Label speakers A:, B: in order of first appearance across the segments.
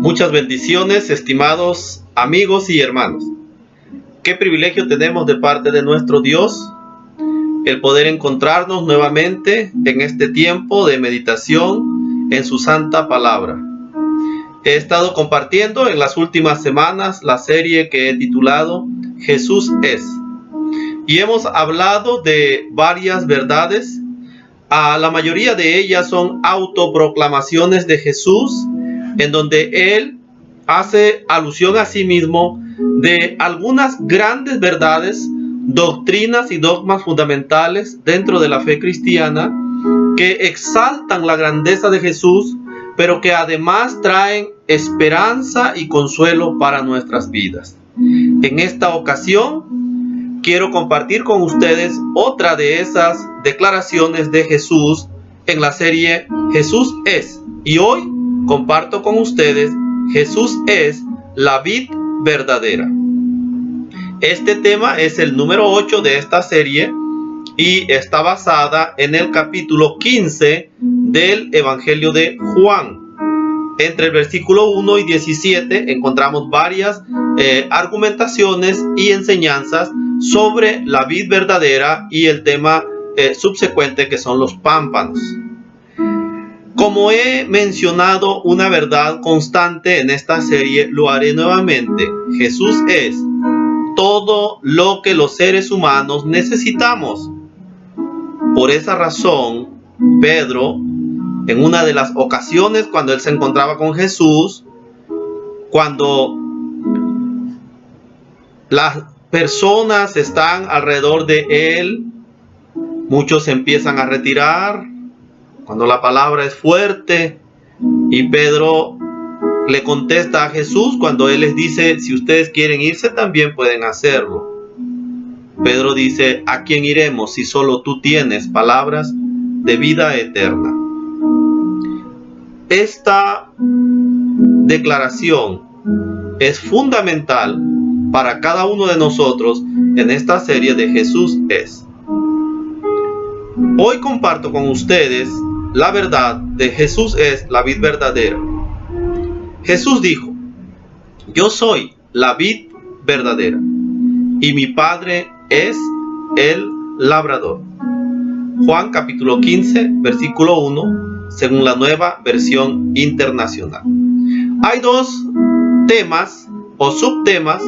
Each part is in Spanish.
A: Muchas bendiciones, estimados amigos y hermanos. Qué privilegio tenemos de parte de nuestro Dios el poder encontrarnos nuevamente en este tiempo de meditación en su santa palabra. He estado compartiendo en las últimas semanas la serie que he titulado Jesús es. Y hemos hablado de varias verdades. La mayoría de ellas son autoproclamaciones de Jesús, en donde Él hace alusión a sí mismo de algunas grandes verdades, doctrinas y dogmas fundamentales dentro de la fe cristiana que exaltan la grandeza de Jesús, pero que además traen esperanza y consuelo para nuestras vidas. En esta ocasión quiero compartir con ustedes otra de esas declaraciones de Jesús en la serie Jesús es. Y hoy comparto con ustedes Jesús es la vid verdadera. Este tema es el número 8 de esta serie y está basada en el capítulo 15 del Evangelio de Juan. Entre el versículo 1 y 17 encontramos varias argumentaciones y enseñanzas sobre la vid verdadera y el tema subsecuente, que son los pámpanos. Como he mencionado una verdad constante en esta serie, lo haré nuevamente. Jesús es todo lo que los seres humanos necesitamos. Por esa razón, Pedro, en una de las ocasiones cuando él se encontraba con Jesús, cuando las personas están alrededor de él, muchos se empiezan a retirar cuando la palabra es fuerte, y Pedro le contesta a Jesús cuando él les dice: si ustedes quieren irse, también pueden hacerlo. Pedro dice: ¿a quién iremos si solo tú tienes palabras de vida eterna? Esta declaración es fundamental para cada uno de nosotros en esta serie de Jesús es. Hoy comparto con ustedes la verdad de Jesús es la vid verdadera. Jesús dijo: yo soy la vid verdadera y mi Padre es el labrador. Juan capítulo 15, versículo 1, según la Nueva Versión Internacional. Hay dos temas o subtemas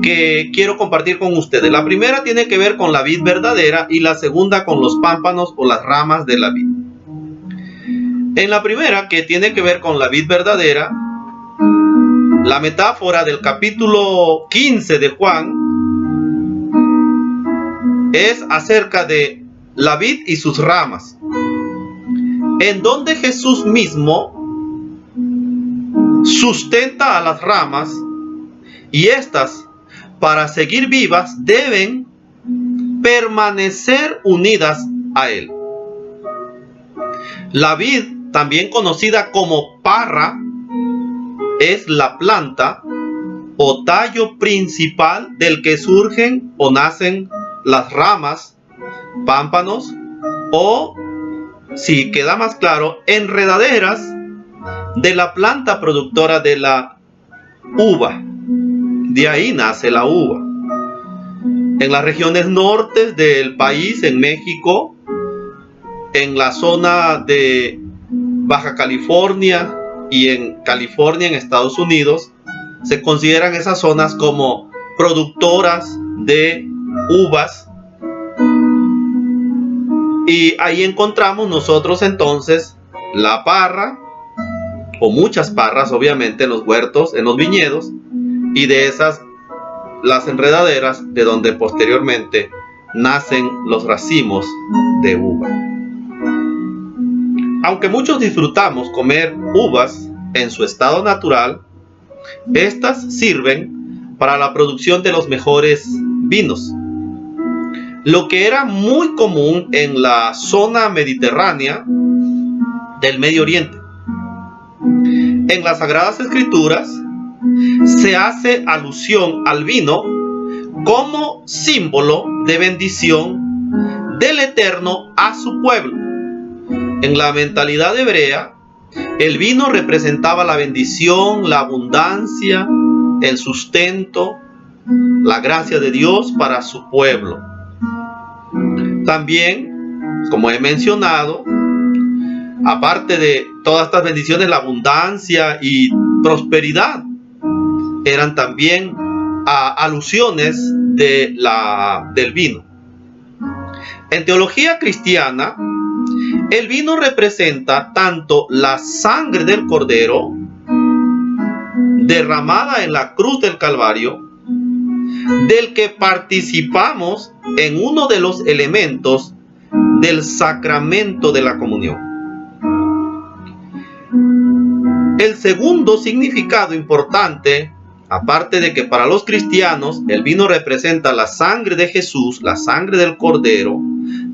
A: que quiero compartir con ustedes. La primera tiene que ver con la vid verdadera y la segunda con los pámpanos o las ramas de la vid. En la primera, que tiene que ver con la vid verdadera, la metáfora del capítulo 15 de Juan es acerca de la vid y sus ramas, en donde Jesús mismo sustenta a las ramas, y estas, para seguir vivas, deben permanecer unidas a Él. La vid, también conocida como parra, es la planta o tallo principal del que surgen o nacen las ramas, pámpanos o, si queda más claro, enredaderas de la planta productora de la uva. De ahí nace la uva. En las regiones norte del país, en México, en la zona de Baja California y en California, en Estados Unidos, se consideran esas zonas como productoras de uvas. Y ahí encontramos nosotros entonces la parra, o muchas parras obviamente, en los huertos, en los viñedos, y de esas las enredaderas de donde posteriormente nacen los racimos de uva. Aunque muchos disfrutamos comer uvas en su estado natural, estas sirven para la producción de los mejores vinos. Lo que era muy común en la zona mediterránea del Medio Oriente. En las Sagradas Escrituras se hace alusión al vino como símbolo de bendición del Eterno a su pueblo. En la mentalidad hebrea, El vino representaba la bendición, la abundancia, el sustento, la gracia de Dios para su pueblo. También, como he mencionado, aparte de todas estas bendiciones, la abundancia y prosperidad eran también alusiones del vino. En teología cristiana, el vino representa tanto la sangre del Cordero derramada en la cruz del Calvario, del que participamos en uno de los elementos del sacramento de la comunión. El segundo significado importante, aparte de que para los cristianos el vino representa la sangre de Jesús, la sangre del Cordero,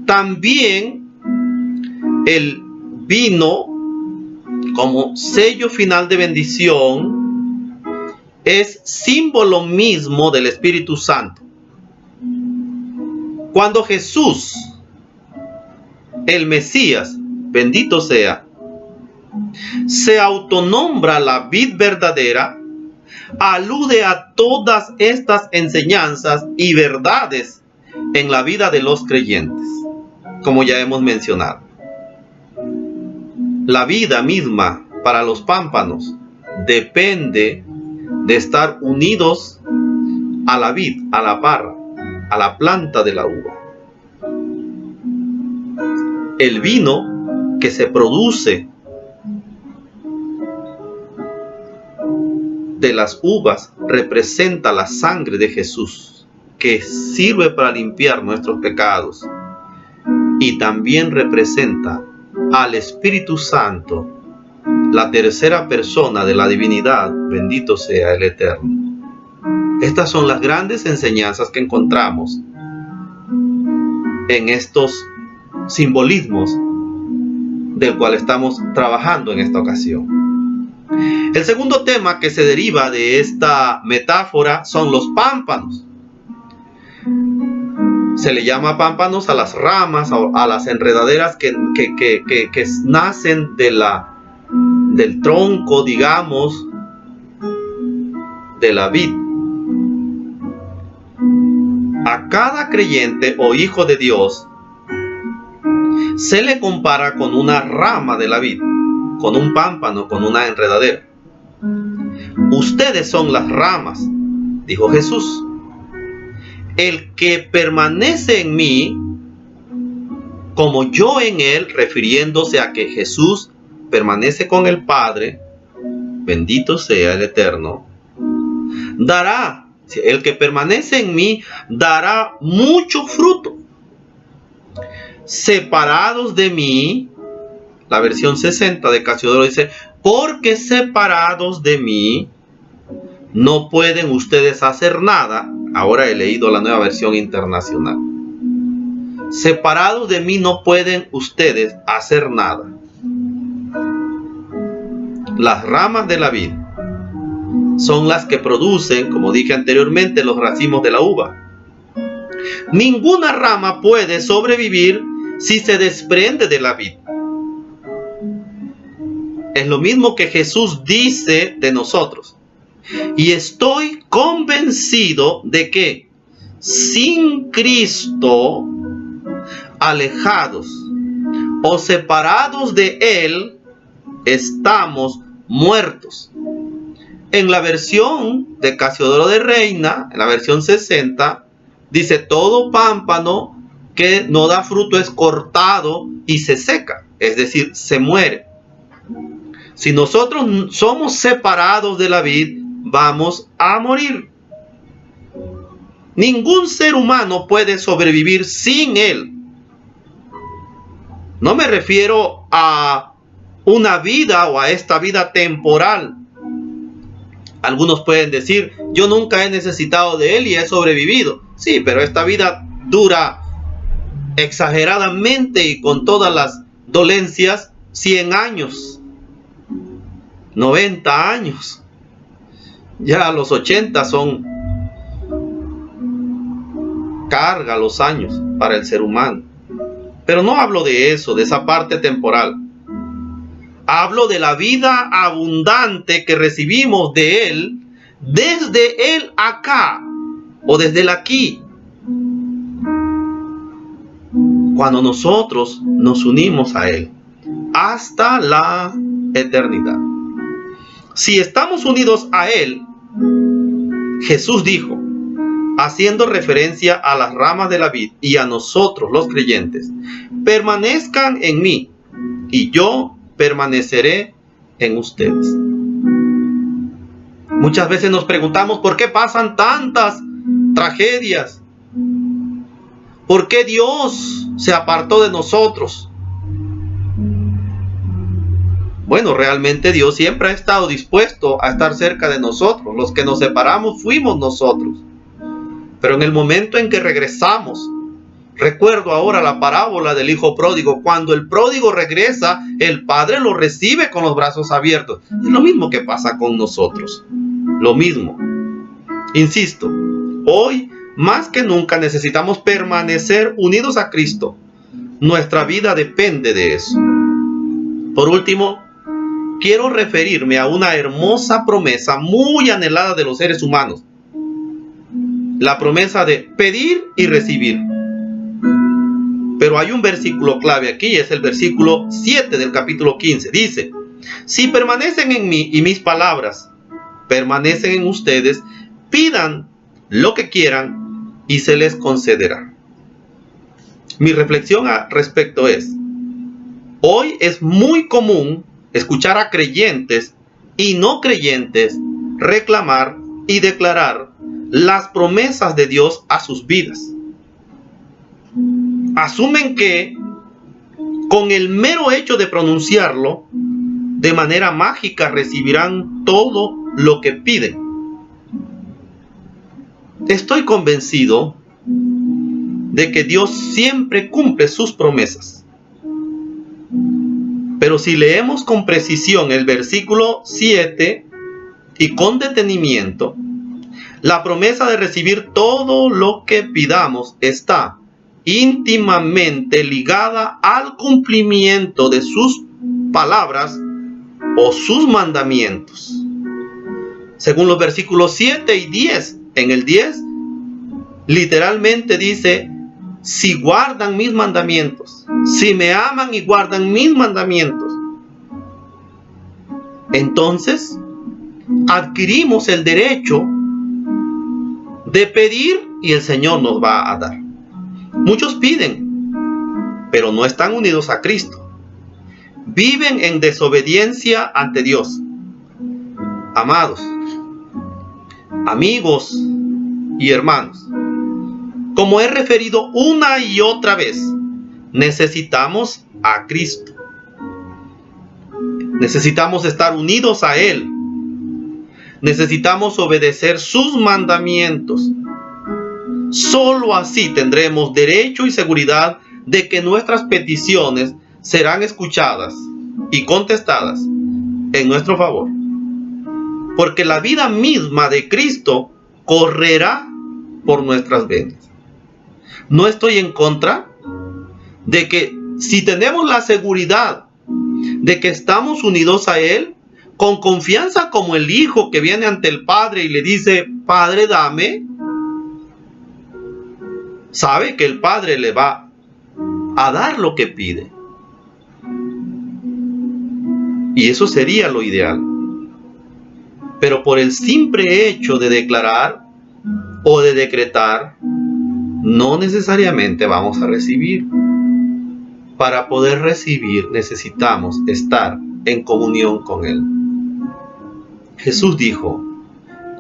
A: también el vino como sello final de bendición es símbolo mismo del Espíritu Santo. Cuando Jesús, el Mesías, bendito sea, se autonombra la vid verdadera, alude a todas estas enseñanzas y verdades en la vida de los creyentes, como ya hemos mencionado. La vida misma para los pámpanos depende de estar unidos a la vid, a la parra, a la planta de la uva. El vino que se produce de las uvas representa la sangre de Jesús, que sirve para limpiar nuestros pecados, y también representa al Espíritu Santo, la tercera persona de la divinidad, bendito sea el Eterno. Estas son las grandes enseñanzas que encontramos en estos simbolismos del cual estamos trabajando en esta ocasión. El segundo tema que se deriva de esta metáfora son los pámpanos. Se le llama pámpanos a las ramas, a las enredaderas que nacen del tronco, digamos, de la vid. A cada creyente o hijo de Dios se le compara con una rama de la vid, con un pámpano, con una enredadera. Ustedes son las ramas, dijo Jesús. El que permanece en mí, como yo en él, refiriéndose a que Jesús permanece con el Padre, bendito sea el Eterno, dará, el que permanece en mí, dará mucho fruto. Separados de mí, la versión 60 de Casiodoro dice, porque separados de mí, no pueden ustedes hacer nada. Ahora he leído la Nueva Versión Internacional. Separados de mí no pueden ustedes hacer nada. Las ramas de la vid son las que producen, como dije anteriormente, los racimos de la uva. Ninguna rama puede sobrevivir si se desprende de la vid. Es lo mismo que Jesús dice de nosotros. Y estoy convencido de que sin Cristo, alejados o separados de Él, estamos muertos. En la versión de Casiodoro de Reina, en la versión 60, dice: todo pámpano que no da fruto es cortado y se seca, es decir, se muere. Si nosotros somos separados de la vid, vamos a morir. Ningún ser humano puede sobrevivir sin él. No me refiero a una vida o a esta vida temporal. Algunos pueden decir: yo nunca he necesitado de él y he sobrevivido. Sí, pero esta vida dura exageradamente y con todas las dolencias 100 años, 90 años. Ya a los 80 son carga los años para el ser humano. Pero no hablo de eso, de esa parte temporal. Hablo de la vida abundante que recibimos de Él, desde el acá o desde el aquí. Cuando nosotros nos unimos a Él hasta la eternidad. Si estamos unidos a Él, Jesús dijo, haciendo referencia a las ramas de la vid y a nosotros los creyentes, permanezcan en mí y yo permaneceré en ustedes. Muchas veces nos preguntamos por qué pasan tantas tragedias, por qué Dios se apartó de nosotros. Bueno, realmente Dios siempre ha estado dispuesto a estar cerca de nosotros. Los que nos separamos fuimos nosotros. Pero en el momento en que regresamos, recuerdo ahora la parábola del hijo pródigo. Cuando el pródigo regresa, el padre lo recibe con los brazos abiertos. Es lo mismo que pasa con nosotros. Lo mismo. Insisto, hoy más que nunca necesitamos permanecer unidos a Cristo. Nuestra vida depende de eso. Por último, quiero referirme a una hermosa promesa muy anhelada de los seres humanos. La promesa de pedir y recibir. Pero hay un versículo clave aquí, es el versículo 7 del capítulo 15. Dice, si permanecen en mí y mis palabras permanecen en ustedes, pidan lo que quieran y se les concederá. Mi reflexión al respecto es, hoy es muy común escuchar a creyentes y no creyentes reclamar y declarar las promesas de Dios a sus vidas. Asumen que con el mero hecho de pronunciarlo, de manera mágica recibirán todo lo que piden. Estoy convencido de que Dios siempre cumple sus promesas. Pero si leemos con precisión el versículo 7 y con detenimiento, la promesa de recibir todo lo que pidamos está íntimamente ligada al cumplimiento de sus palabras o sus mandamientos. Según los versículos 7 y 10, en el 10 literalmente dice, si guardan mis mandamientos, si me aman y guardan mis mandamientos, entonces adquirimos el derecho de pedir y el Señor nos va a dar. Muchos piden, pero no están unidos a Cristo. Viven en desobediencia ante Dios. Amados, amigos y hermanos, como he referido una y otra vez, necesitamos a Cristo. Necesitamos estar unidos a Él. Necesitamos obedecer sus mandamientos. Solo así tendremos derecho y seguridad de que nuestras peticiones serán escuchadas y contestadas en nuestro favor. Porque la vida misma de Cristo correrá por nuestras venas. No estoy en contra de que si tenemos la seguridad de que estamos unidos a Él, con confianza como el hijo que viene ante el padre y le dice, Padre, dame, sabe que el padre le va a dar lo que pide. Y eso sería lo ideal. Pero por el simple hecho de declarar o de decretar, no necesariamente vamos a recibir. Para poder recibir necesitamos estar en comunión con Él. Jesús dijo,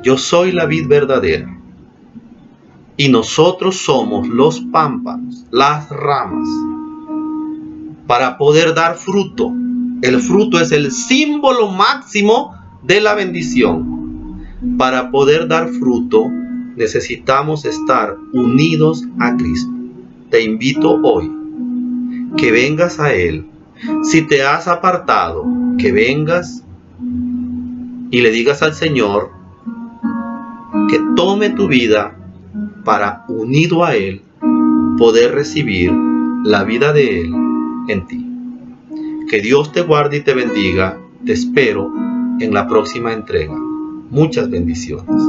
A: yo soy la vid verdadera y nosotros somos los pámpanos, las ramas. Para poder dar fruto, el fruto es el símbolo máximo de la bendición. Para poder dar fruto necesitamos estar unidos a Cristo. Te invito hoy que vengas a Él. Si te has apartado, que vengas y le digas al Señor que tome tu vida para, unido a Él, poder recibir la vida de Él en ti. Que Dios te guarde y te bendiga. Te espero en la próxima entrega. Muchas bendiciones.